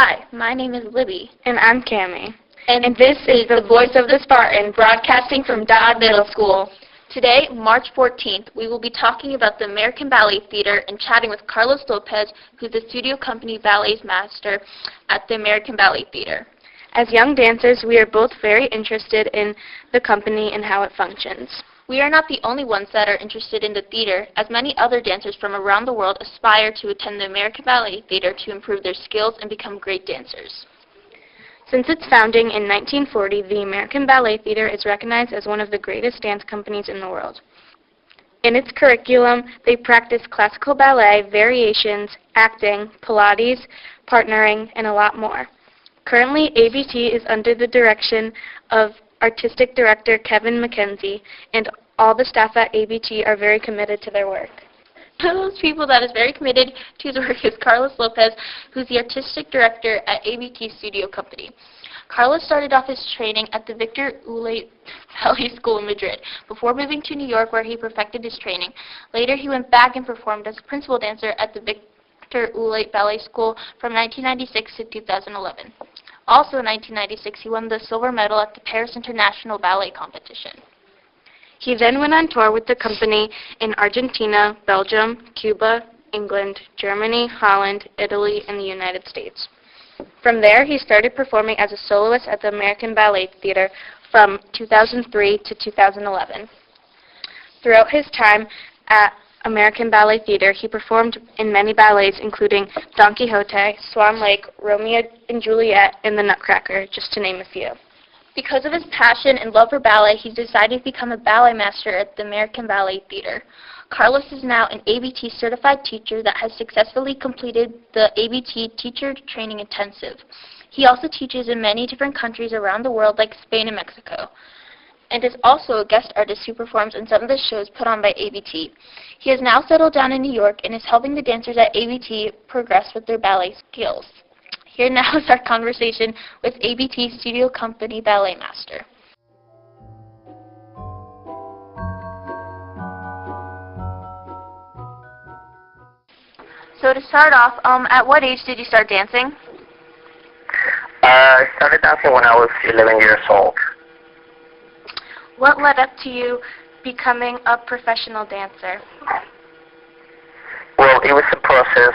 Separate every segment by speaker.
Speaker 1: Hi, my name is Libby.
Speaker 2: And I'm Cammie.
Speaker 1: And this is the Voice of the Spartan, broadcasting from Dodd Middle School. Today, March 14th, we will be talking about the American Ballet Theater and chatting with Carlos Lopez, who's the studio company ballet master at the American Ballet Theater.
Speaker 2: As young dancers, we are both very interested in the company and how it functions.
Speaker 1: We are not the only ones that are interested in the theater, as many other dancers from around the world aspire to attend the American Ballet Theater to improve their skills and become great dancers.
Speaker 2: Since its founding in 1940, the American Ballet Theater is recognized as one of the greatest dance companies in the world. In its curriculum, they practice classical ballet, variations, acting, Pilates, partnering, and a lot more. Currently, ABT is under the direction of Artistic Director Kevin McKenzie, and all the staff at ABT are very committed to their work.
Speaker 1: One of those people that is very committed to his work is Carlos Lopez, who's the Artistic Director at ABT Studio Company. Carlos started off his training at the Victor Ulate Ballet School in Madrid, before moving to New York where he perfected his training. Later, he went back and performed as a principal dancer at the Victor Ulate Ballet School from 1996 to 2011. Also in 1996, he won the silver medal at the Paris International Ballet Competition.
Speaker 2: He then went on tour with the company in Argentina, Belgium, Cuba, England, Germany, Holland, Italy, and the United States. From there, he started performing as a soloist at the American Ballet Theater from 2003 to 2011. Throughout his time at American Ballet Theater, he performed in many ballets, including Don Quixote, Swan Lake, Romeo and Juliet, and The Nutcracker, just to name a few.
Speaker 1: Because of his passion and love for ballet, he decided to become a ballet master at the American Ballet Theater. Carlos is now an ABT certified teacher that has successfully completed the ABT Teacher Training Intensive. He also teaches in many different countries around the world like Spain and Mexico, and is also a guest artist who performs in some of the shows put on by ABT. He has now settled down in New York and is helping the dancers at ABT progress with their ballet skills. Here now is our conversation with ABT Studio Company Ballet Master. So to start off, at what age did you start dancing?
Speaker 3: I started dancing when I was 11 years old.
Speaker 2: What led up to you becoming a professional dancer?
Speaker 3: Well, it was a process.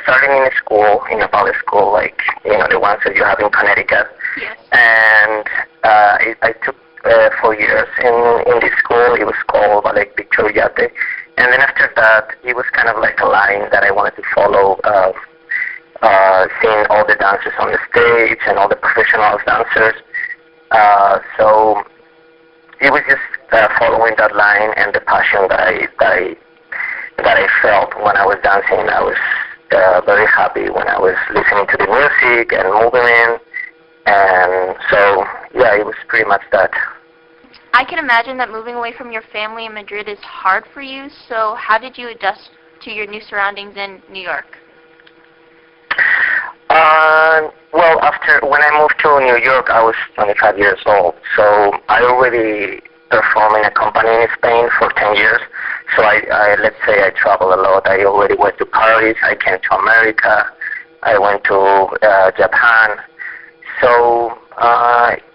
Speaker 3: Starting in a school, in a ballet school, like, the ones that you have in Connecticut.
Speaker 1: Yes.
Speaker 3: And I took 4 years in this school. It was called Ballet Victoriate. And then after that, it was kind of like a line that I wanted to follow, seeing all the dancers on the stage and all the professional dancers. So it was just following that line and the passion that I felt when I was dancing. I was very happy when I was listening to the music and moving in, and so yeah, it was pretty much that.
Speaker 1: I can imagine that moving away from your family in Madrid is hard for you, so how did you adjust to your new surroundings in New York? Well,
Speaker 3: when I moved to New York, I was 25 years old, so I already performed in a company in Spain for 10 years. So let's say I travel a lot. I already went to Paris. I came to America. I went to Japan. So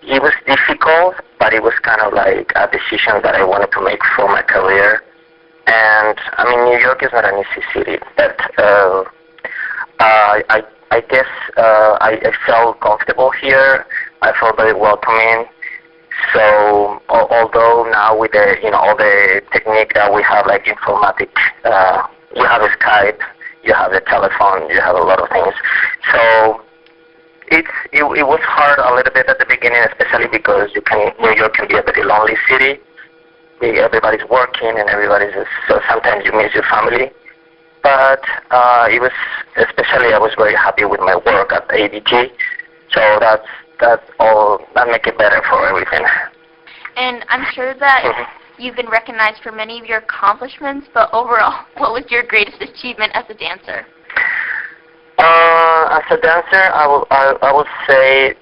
Speaker 3: it was difficult, but it was kind of like a decision that I wanted to make for my career. And I mean, New York is not an easy city, but I guess I felt comfortable here. I felt very welcoming. So although now with the all the technique that we have, like informatics, you have a Skype, you have the telephone, you have a lot of things. So it was hard a little bit at the beginning, especially because New York can be a very lonely city. Everybody's working and so sometimes you miss your family. But it was, especially I was very happy with my work at ABT. So that make it better for everything.
Speaker 1: And I'm sure that you've been recognized for many of your accomplishments, but overall, what was your greatest achievement as a dancer?
Speaker 3: As a dancer, I would say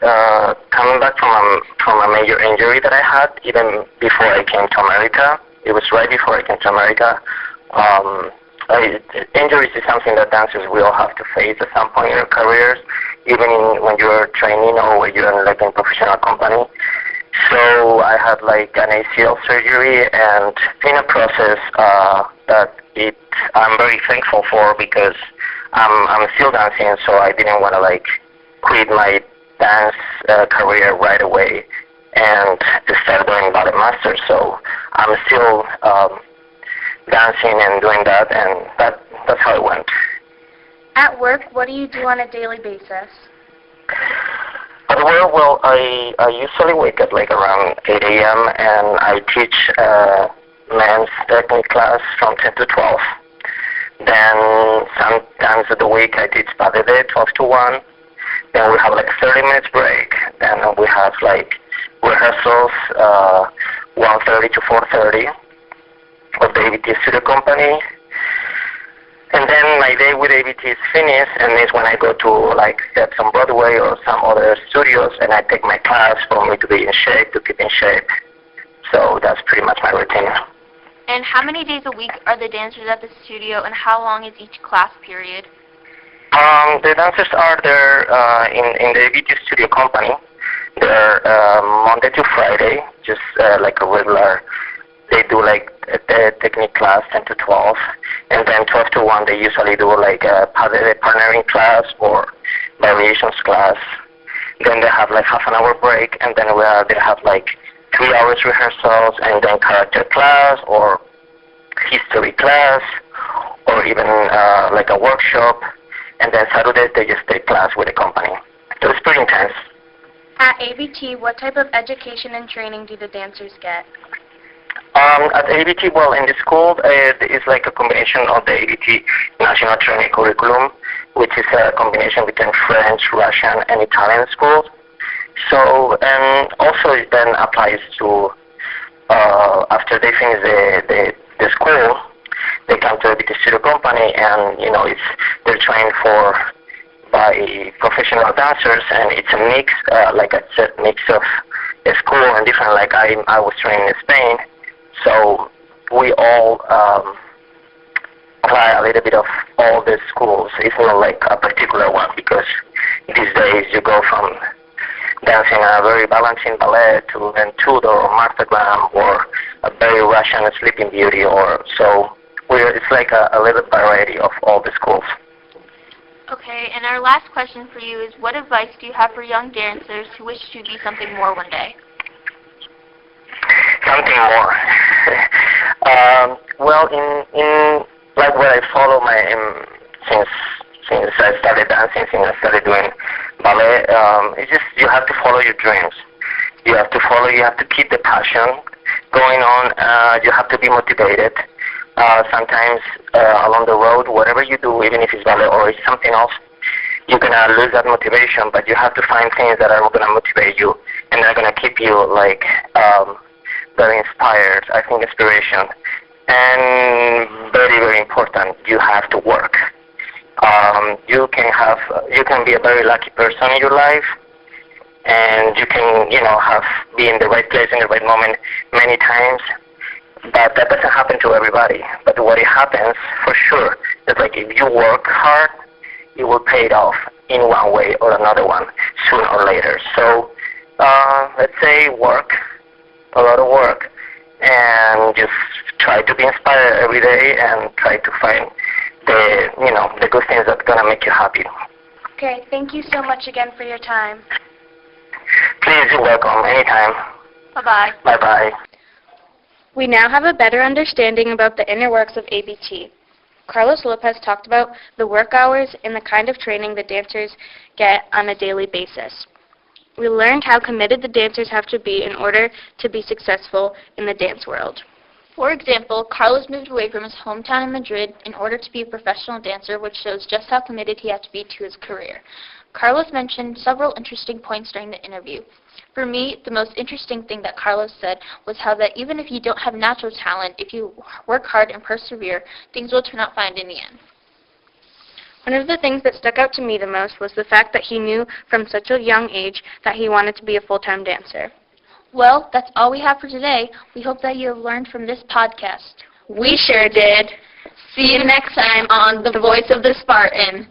Speaker 3: coming back from a major injury that I had even before I came to America. It was right before I came to America. injuries is something that dancers will have to face at some point in their careers, even when you're training or when you're in, like, in professional company. So I had like an ACL surgery, and in a process that I'm very thankful for, because I'm still dancing, so I didn't want to like quit my dance career right away and to start doing ballet master. So I'm still dancing and doing that, and that's how it went.
Speaker 2: At work, what do you do on a daily basis?
Speaker 3: At work, well, I usually wake up like around 8 a.m. and I teach men's technique class from 10 to 12. Then sometimes of the week I teach Ballet Day, 12 to 1. Then we have like a 30 minutes break. Then we have like rehearsals 1:30 to 4:30 of the ABT studio company. And then my day with ABT is finished, and is when I go to like steps on Broadway or some other studios, and I take my class for me to be in shape, to keep in shape. So that's pretty much my routine.
Speaker 1: And how many days a week are the dancers at the studio, and how long is each class period?
Speaker 3: The dancers are there in the ABT studio company. They're Monday to Friday, just like a regular. They do like the technique class 10 to 12, and then 12 to 1 they usually do like a partnering class or variations class. Then they have like half an hour break, and then they have like 3 hours rehearsals, and then character class or history class, or even like a workshop. And then Saturdays they just take class with the company. So it's pretty intense.
Speaker 2: At ABT, what type of education and training do the dancers get?
Speaker 3: At ABT, well, in the school, it's like a combination of the ABT National Training Curriculum, which is a combination between French, Russian, and Italian schools. So, and also it then applies to, after they finish the school, they come to ABT Studio Company, and, you know, they're trained by professional dancers, and it's a mix, like a mix of school and different, like I was trained in Spain. So we all apply a little bit of all the schools. It's not like a particular one, because these days you go from dancing a very balancing ballet to then Tudor or Martha or a very Russian Sleeping Beauty, or so it's like a little variety of all the schools.
Speaker 1: Okay, and our last question for you is, what advice do you have for young dancers who wish to be something more one day?
Speaker 3: Something more. Well, in like what I follow since I started dancing, since I started doing ballet, it's just you have to follow your dreams. You have to keep the passion going on. You have to be motivated. Sometimes along the road, whatever you do, even if it's ballet or it's something else, you're gonna lose that motivation. But you have to find things that are gonna motivate you and are gonna keep you like very inspired. I think inspiration, and very, very important, you have to work. You can be a very lucky person in your life, and you can, be in the right place in the right moment many times, but that doesn't happen to everybody. But what it happens for sure is, like, if you work hard, it will pay it off in one way or another one sooner or later. So let's say work, a lot of work, and just try to be inspired every day and try to find the good things that are going to make you happy.
Speaker 2: Okay, thank you so much again for your time.
Speaker 3: Please, you're welcome. Anytime.
Speaker 1: Bye-bye.
Speaker 3: Bye-bye.
Speaker 2: We now have a better understanding about the inner works of ABT. Carlos Lopez talked about the work hours and the kind of training the dancers get on a daily basis. We learned how committed the dancers have to be in order to be successful in the dance world.
Speaker 1: For example, Carlos moved away from his hometown in Madrid in order to be a professional dancer, which shows just how committed he had to be to his career. Carlos mentioned several interesting points during the interview. For me, the most interesting thing that Carlos said was how that even if you don't have natural talent, if you work hard and persevere, things will turn out fine in the end.
Speaker 2: One of the things that stuck out to me the most was the fact that he knew from such a young age that he wanted to be a full-time dancer.
Speaker 1: Well, that's all we have for today. We hope that you have learned from this podcast.
Speaker 2: We sure did.
Speaker 1: See you next time on The Voice of the Spartan.